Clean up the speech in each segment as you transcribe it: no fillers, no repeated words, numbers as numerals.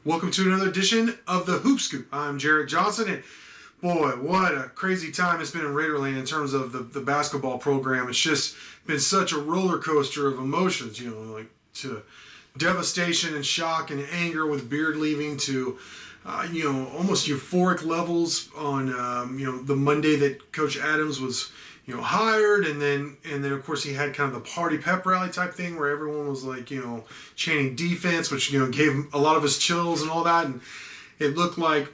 Welcome to another edition of the Hoop Scoop. I'm Jarret Johnson, and boy, what a crazy time it's been in Raiderland in terms of the basketball program. It's just been such a roller coaster of emotions, like to devastation and shock and anger with Beard leaving to, almost euphoric levels on, the Monday that Coach Adams was, hired, and then of course he had kind of the party pep rally type thing where everyone was like, chanting defense, which gave him a lot of his chills and all that, and it looked like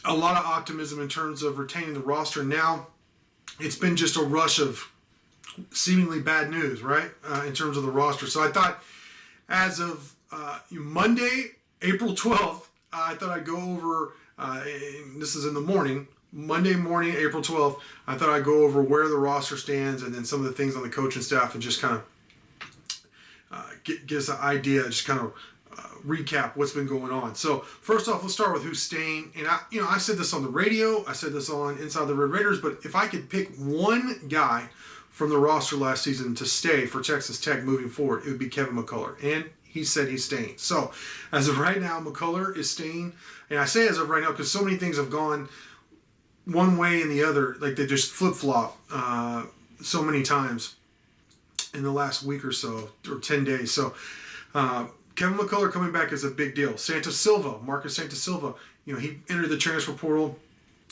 a lot of optimism in terms of retaining the roster. Now it's been just a rush of seemingly bad news, right? In terms of the roster. So I thought, as of Monday, April 12th, I thought I'd go over. This is in the morning. Monday morning, April 12th, I thought I'd go over where the roster stands and then some of the things on the coaching staff and just kind of get us an idea, just kind of recap what's been going on. So first off, let's start with who's staying. And I said this on the radio, I said this on Inside the Red Raiders, but if I could pick one guy from the roster last season to stay for Texas Tech moving forward, it would be Kevin McCullar. And he said he's staying. So as of right now, McCullar is staying. And I say as of right now because so many things have gone one way and the other, like they just flip-flop so many times in the last week or so, or 10 days. So Kevin McCullar coming back is a big deal. Marcus Santa Silva, he entered the transfer portal.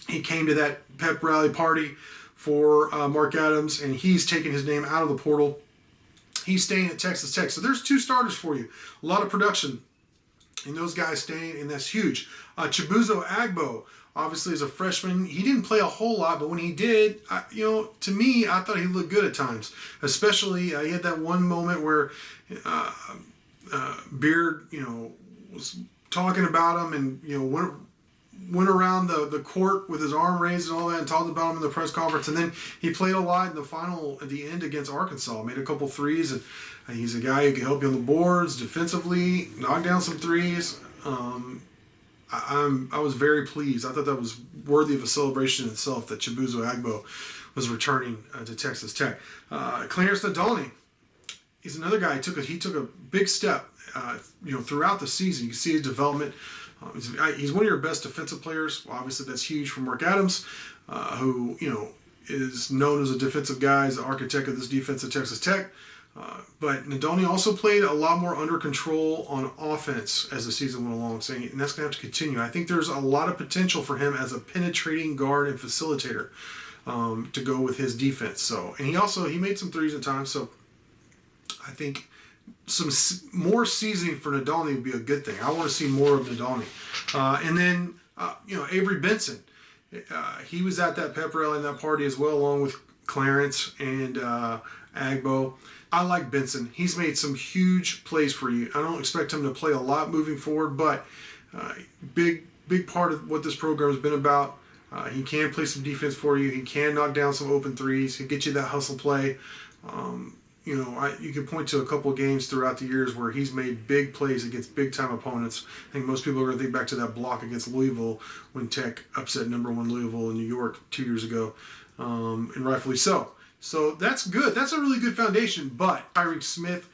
He came to that pep rally party for Mark Adams, and he's taken his name out of the portal. He's staying at Texas Tech. So there's two starters for you. A lot of production and those guys staying, and that's huge. Chibuzo Agbo, obviously, as a freshman, he didn't play a whole lot, but when he did, to me, I thought he looked good at times. Especially, he had that one moment where Beard, was talking about him and, went around the court with his arm raised and all that and talked about him in the press conference. And then he played a lot in the final at the end against Arkansas, made a couple threes, and he's a guy who can help you on the boards defensively, knock down some threes. I was very pleased. I thought that was worthy of a celebration in itself that Chibuzo Agbo was returning to Texas Tech. Clarence Nadolny, he's another guy. He took a big step, throughout the season. You can see his development. He's one of your best defensive players. Well, obviously, that's huge for Mark Adams, who is known as a defensive guy, as the architect of this defense at Texas Tech. But Nadolny also played a lot more under control on offense as the season went along, and that's going to have to continue. I think there's a lot of potential for him as a penetrating guard and facilitator to go with his defense. So, and he made some threes at times. So, I think some more seasoning for Nadolny would be a good thing. I want to see more of Nadolny. And then, Avery Benson. He was at that pep rally and that party as well, along with Clarence and Agbo. I like Benson. He's made some huge plays for you. I don't expect him to play a lot moving forward, but big part of what this program has been about. He can play some defense for you. He can knock down some open threes. He'll get you that hustle play. You can point to a couple of games throughout the years where he's made big plays against big-time opponents. I think most people are going to think back to that block against Louisville when Tech upset number one Louisville in New York 2 years ago, and rightfully so. So that's good. That's a really good foundation. But Tyreek Smith,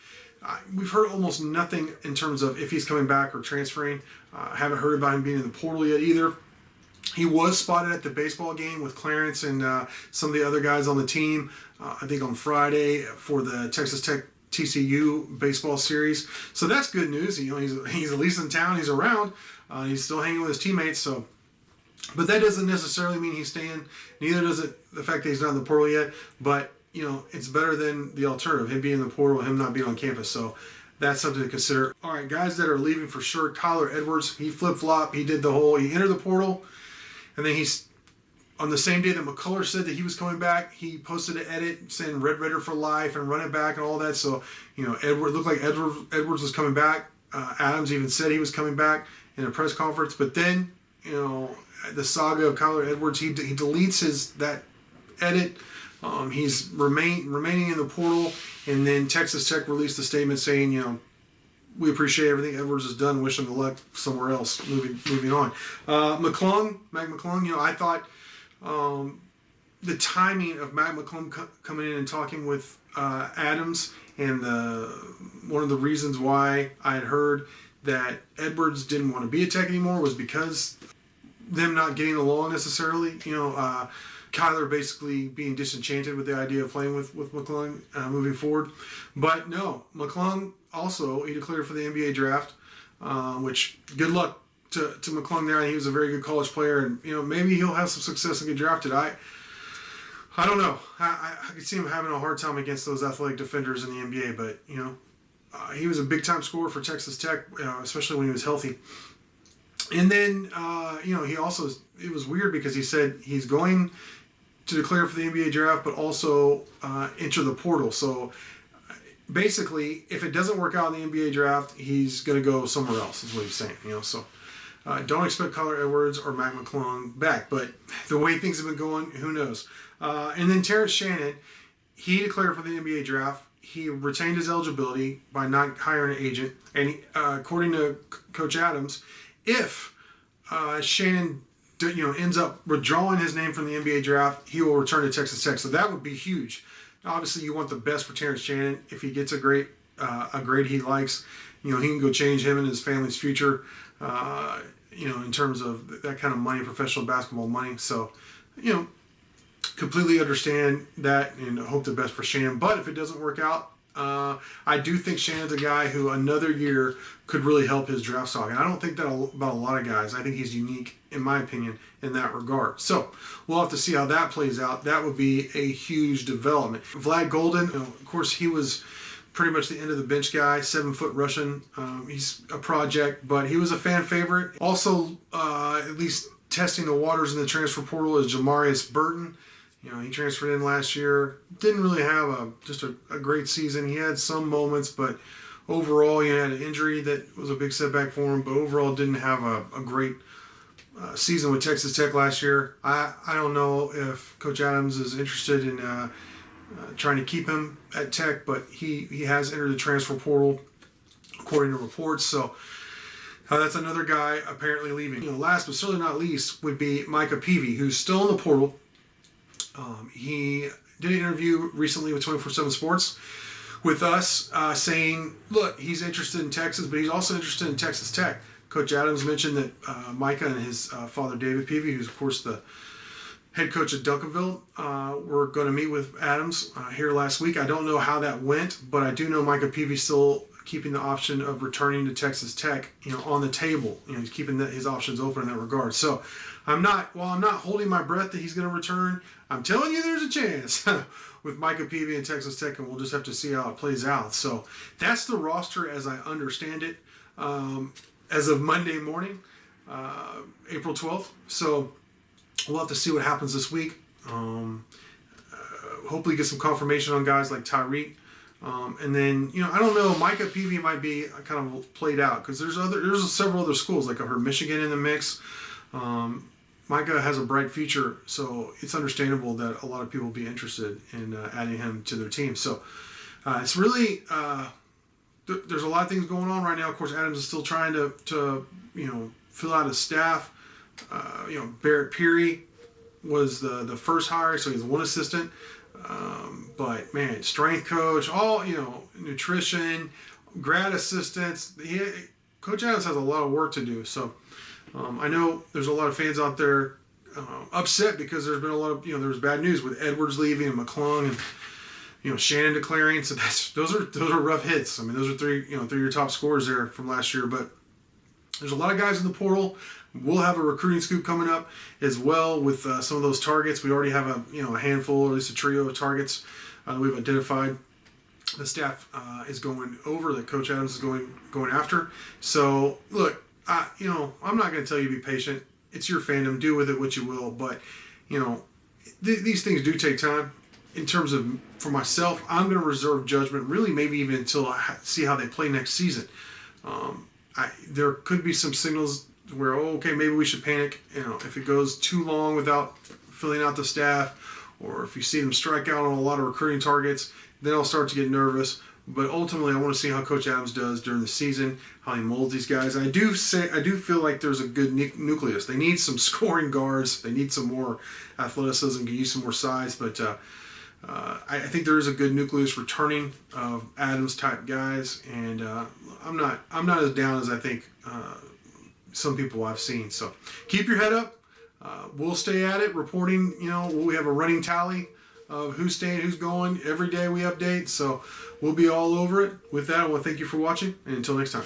we've heard almost nothing in terms of if he's coming back or transferring. Haven't heard about him being in the portal yet either. He was spotted at the baseball game with Clarence and some of the other guys on the team, I think on Friday for the Texas Tech TCU baseball series. So that's good news. He's at least in town. He's around. He's still hanging with his teammates. So, but that doesn't necessarily mean he's staying. Neither does it the fact that he's not in the portal yet. But it's better than the alternative, him being in the portal, him not being on campus. So that's something to consider. All right, guys that are leaving for sure. Kyler Edwards, he flip-flopped. He entered the portal. And then he's, on the same day that McCullar said that he was coming back, he posted an edit saying Red Raider for life and run it back and all that. So, looked like Edwards was coming back. Adams even said he was coming back in a press conference. But then, the saga of Kyler Edwards, he deletes that edit. He's remaining in the portal. And then Texas Tech released a statement saying, we appreciate everything Edwards has done. Wish him the luck somewhere else. Moving on. Mac McClung. I thought the timing of Mac McClung coming in and talking with Adams, and one of the reasons why I had heard that Edwards didn't want to be a Tech anymore was because them not getting along necessarily. Kyler basically being disenchanted with the idea of playing with McClung moving forward. But no, McClung also, he declared for the NBA draft, which good luck to McClung there. He was a very good college player, and maybe he'll have some success and get drafted. I don't know. I could see him having a hard time against those athletic defenders in the NBA, but he was a big time scorer for Texas Tech, especially when he was healthy. And then he also, it was weird because he said he's going to declare for the NBA draft, but also enter the portal. So basically, if it doesn't work out in the NBA draft, he's going to go somewhere else, is what he's saying. So don't expect Kyler Edwards or Mac McClung back. But the way things have been going, who knows? And then Terrence Shannon, he declared for the NBA draft. He retained his eligibility by not hiring an agent. And according to Coach Adams, if Shannon ends up withdrawing his name from the NBA draft, he will return to Texas Tech. So that would be huge. Obviously, you want the best for Terrence Shannon. If he gets a grade he likes, he can go change him and his family's future. In terms of that kind of money, professional basketball money. So, completely understand that and hope the best for Shannon. But if it doesn't work out, I do think Shannon's a guy who another year could really help his draft stock. And I don't think that about a lot of guys. I think he's unique, in my opinion, in that regard. So we'll have to see how that plays out. That would be a huge development. Vlad Golden, of course, he was pretty much the end of the bench guy, 7-foot Russian. He's a project, but he was a fan favorite. Also, at least testing the waters in the transfer portal is Jamarius Burton. He transferred in last year. Didn't really have just a great season. He had some moments, but overall he had an injury that was a big setback for him. But overall didn't have a great season with Texas Tech last year. I don't know if Coach Adams is interested in trying to keep him at Tech, but he has entered the transfer portal according to reports. So that's another guy apparently leaving. Last but certainly not least would be Micah Peavy, who's still in the portal. He did an interview recently with 24/7 Sports with us saying, look, he's interested in Texas, but he's also interested in Texas Tech. Coach Adams mentioned that Micah and his father, David Peavy, who's, of course, the head coach at Duncanville, were going to meet with Adams here last week. I don't know how that went, but I do know Micah Peavy's still keeping the option of returning to Texas Tech, on the table. He's keeping his options open in that regard. So I'm not holding my breath that he's going to return, I'm telling you there's a chance with Micah Peavy and Texas Tech, and we'll just have to see how it plays out. So that's the roster as I understand it as of Monday morning, April 12th. So we'll have to see what happens this week. Hopefully get some confirmation on guys like Tyreek. And then, I don't know, Micah Peavy might be kind of played out because there's several other schools, like I've heard Michigan in the mix. Micah has a bright future, so it's understandable that a lot of people will be interested in adding him to their team. So it's really, there's a lot of things going on right now. Of course, Adams is still trying to fill out his staff. Barrett Peary was the first hire, so he's one assistant. But man, strength coach, all nutrition, grad assistants. Coach Adams has a lot of work to do. So I know there's a lot of fans out there upset because there's been a lot of there was bad news with Edwards leaving and McClung and Shannon declaring. So those are rough hits. I mean, those are three of your top scorers there from last year. But there's a lot of guys in the portal. We'll have a recruiting scoop coming up as well with some of those targets. We already have a handful, or at least a trio of targets we've identified. The staff is going over that Coach Adams is going after. So look, I'm not going to tell you to be patient. It's your fandom. Do with it what you will. But these things do take time. In terms of for myself, I'm going to reserve judgment. Really, maybe even until I see how they play next season. There could be some signals where, okay, maybe we should panic. If it goes too long without filling out the staff, or if you see them strike out on a lot of recruiting targets, then I'll start to get nervous. But ultimately, I want to see how Coach Adams does during the season, how he molds these guys. I do feel like there's a good nucleus. They need some scoring guards. They need some more athleticism. Can use some more size. But I think there is a good nucleus returning of Adams type guys, and I'm not as down as I think some people I've seen. So keep your head up. We'll stay at it, reporting. We have a running tally of who's staying, who's going. Every day we update, so we'll be all over it. With that, I want to thank you for watching, and until next time.